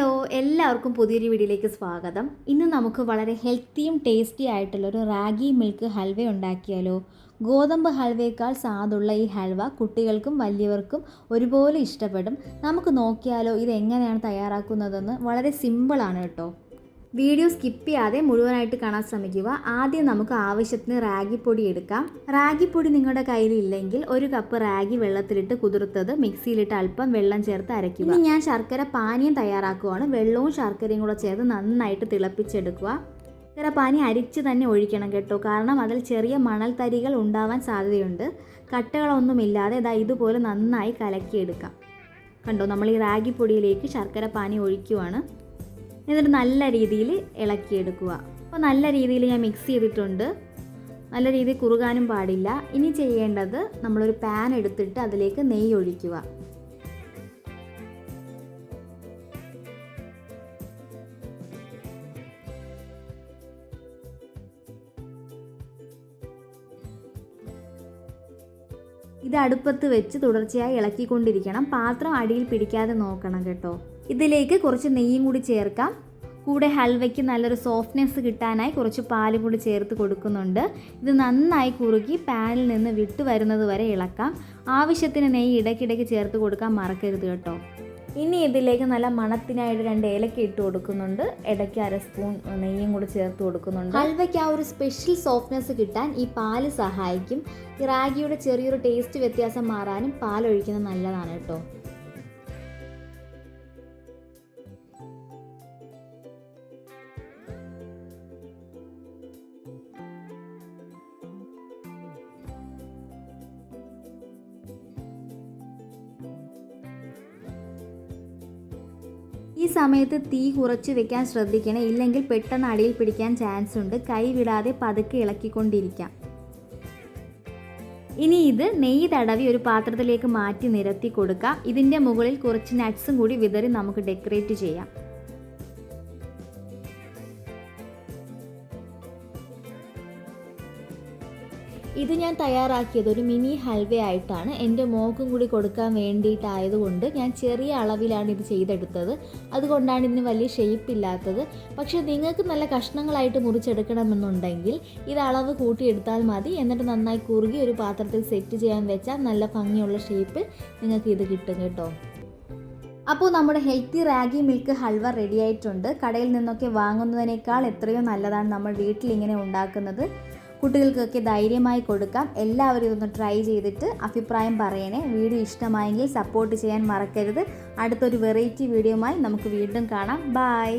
Hello, എല്ലാവർക്കും പുതിയൊരു വീഡിയോയിലേക്ക് സ്വാഗതം. ഇന്ന് നമുക്ക് വളരെ ഹെൽത്തിയും ടേസ്റ്റി ആയിട്ടുള്ളൊരു റാഗി മിൽക്ക് ഹൽവ ഉണ്ടാക്കിയാലോ. ഗോതമ്പ് ഹൽവയേക്കാൾ സ്വാദുള്ള ഈ ഹൽവ കുട്ടികൾക്കും വലിയവർക്കും ഒരുപോലെ ഇഷ്ടപ്പെടും. നമുക്ക് നോക്കിയാലോ ഇത് എങ്ങനെയാണ് തയ്യാറാക്കുന്നതെന്ന്. വളരെ സിമ്പിളാണ് കേട്ടോ. വീഡിയോ സ്കിപ്പ് ചെയ്യാതെ മുഴുവനായിട്ട് കാണാൻ ശ്രമിക്കുക. ആദ്യം നമുക്ക് ആവശ്യത്തിന് റാഗിപ്പൊടി എടുക്കാം. റാഗിപ്പൊടി നിങ്ങളുടെ കയ്യിലില്ലെങ്കിൽ 1 കപ്പ് റാഗി വെള്ളത്തിലിട്ട് കുതിർത്തത് മിക്സിയിലിട്ട് അല്പം വെള്ളം ചേർത്ത് അരയ്ക്കുക. ഇനി ഞാൻ ശർക്കര പാനീയം തയ്യാറാക്കുവാണ്. വെള്ളവും ശർക്കരയും കൂടെ ചേർത്ത് നന്നായിട്ട് തിളപ്പിച്ചെടുക്കുക. ശർക്കര പാനി അരിച്ച് തന്നെ ഒഴിക്കണം കേട്ടോ, കാരണം അതിൽ ചെറിയ മണൽ തരികൾ ഉണ്ടാവാൻ സാധ്യതയുണ്ട്. കട്ടകളൊന്നുമില്ലാതെ ഇതുപോലെ നന്നായി കലക്കിയെടുക്കാം. കണ്ടോ, നമ്മൾ ഈ റാഗിപ്പൊടിയിലേക്ക് ശർക്കര പാനി ഒഴിക്കുവാണ്. എന്നിട്ട് നല്ല രീതിയിൽ ഇളക്കിയെടുക്കുക. അപ്പോൾ നല്ല രീതിയിൽ ഞാൻ മിക്സ് ചെയ്തിട്ടുണ്ട്. നല്ല രീതിയിൽ കുറുകാനും പാടില്ല. ഇനി ചെയ്യേണ്ടത് നമ്മളൊരു പാൻ എടുത്തിട്ട് അതിലേക്ക് നെയ്യ് ഒഴിക്കുക. ഇത് അടുപ്പത്ത് വെച്ച് തുടർച്ചയായി ഇളക്കിക്കൊണ്ടിരിക്കണം. പാത്രം അടിയിൽ പിടിക്കാതെ നോക്കണം കേട്ടോ. ഇതിലേക്ക് കുറച്ച് നെയ്യും കൂടി ചേർക്കാം. കൂടെ ഹൽവയ്ക്ക് നല്ലൊരു സോഫ്റ്റ്നെസ് കിട്ടാനായി കുറച്ച് പാലും കൂടി ചേർത്ത് കൊടുക്കുന്നുണ്ട്. ഇത് നന്നായി കുറുകി പാനിൽ നിന്ന് വിട്ടു വരുന്നത് വരെ ഇളക്കാം. ആവശ്യത്തിന് നെയ്യ് ഇടയ്ക്കിടയ്ക്ക് ചേർത്ത് കൊടുക്കാൻ മറക്കരുത് കേട്ടോ. ഇനി ഇതിലേക്ക് നല്ല മണത്തിനായിട്ട് 2 ഏലക്ക ഇട്ട് കൊടുക്കുന്നുണ്ട്. ഇടയ്ക്ക് 1/2 സ്പൂൺ നെയ്യും കൂടി ചേർത്ത് കൊടുക്കുന്നുണ്ട്. ഹൽവയ്ക്ക് ആ ഒരു സ്പെഷ്യൽ സോഫ്റ്റ്നെസ് കിട്ടാൻ ഈ പാല് സഹായിക്കും. ഈ റാഗിയുടെ ചെറിയൊരു ടേസ്റ്റ് വ്യത്യാസം മാറാനും പാലൊഴിക്കുന്നത് നല്ലതാണ് കേട്ടോ. ഈ സമയത്ത് തീ കുറച്ച് വെക്കാൻ ശ്രദ്ധിക്കണം, ഇല്ലെങ്കിൽ പെട്ടെന്ന് അടിയിൽ പിടിക്കാൻ ചാൻസ് ഉണ്ട്. കൈ വിടാതെ പതുക്കെ ഇളക്കിക്കൊണ്ടിരിക്കാം. ഇനി ഇത് നെയ്യ് തടവി ഒരു പാത്രത്തിലേക്ക് മാറ്റി നിരത്തി കൊടുക്കാം. ഇതിൻ്റെ മുകളിൽ കുറച്ച് നട്ട്സും കൂടി വിതറി നമുക്ക് ഡെക്കറേറ്റ് ചെയ്യാം. ഇത് ഞാൻ തയ്യാറാക്കിയത് ഒരു മിനി ഹൽവ ആയിട്ടാണ്. എൻ്റെ മോക്കും കൂടി കൊടുക്കാൻ വേണ്ടിയിട്ടായതുകൊണ്ട് ഞാൻ ചെറിയ അളവിലാണ് ഇത് ചെയ്തെടുത്തത്. അതുകൊണ്ടാണ് ഇതിന് വലിയ ഷേപ്പ് ഇല്ലാത്തത്. പക്ഷേ നിങ്ങൾക്ക് നല്ല കഷ്ണങ്ങളായിട്ട് മുറിച്ചെടുക്കണമെന്നുണ്ടെങ്കിൽ ഇത് അളവ് കൂട്ടിയെടുത്താൽ മതി. എന്നിട്ട് നന്നായി കുറുകി ഒരു പാത്രത്തിൽ സെറ്റ് ചെയ്യാൻ വെച്ചാൽ നല്ല ഭംഗിയുള്ള ഷേപ്പ് നിങ്ങൾക്ക് ഇത് കിട്ടും കേട്ടോ. അപ്പോൾ നമ്മുടെ healthy ragi milk halwa ready ആയിട്ടുണ്ട്. കടയിൽ നിന്നൊക്കെ വാങ്ങുന്നതിനേക്കാൾ എത്രയോ നല്ലതാണ് നമ്മൾ വീട്ടിൽ ഇങ്ങനെ ഉണ്ടാക്കുന്നത്. കുട്ടികൾക്കൊക്കെ ധൈര്യമായി കൊടുക്കാം. എല്ലാവരും ഇതൊന്ന് ട്രൈ ചെയ്തിട്ട് അഭിപ്രായം പറയണേ. വീഡിയോ ഇഷ്ടമായെങ്കിൽ സപ്പോർട്ട് ചെയ്യാൻ മറക്കരുത്. അടുത്തൊരു വെറൈറ്റി വീഡിയോയുമായി നമുക്ക് വീണ്ടും കാണാം. ബൈ.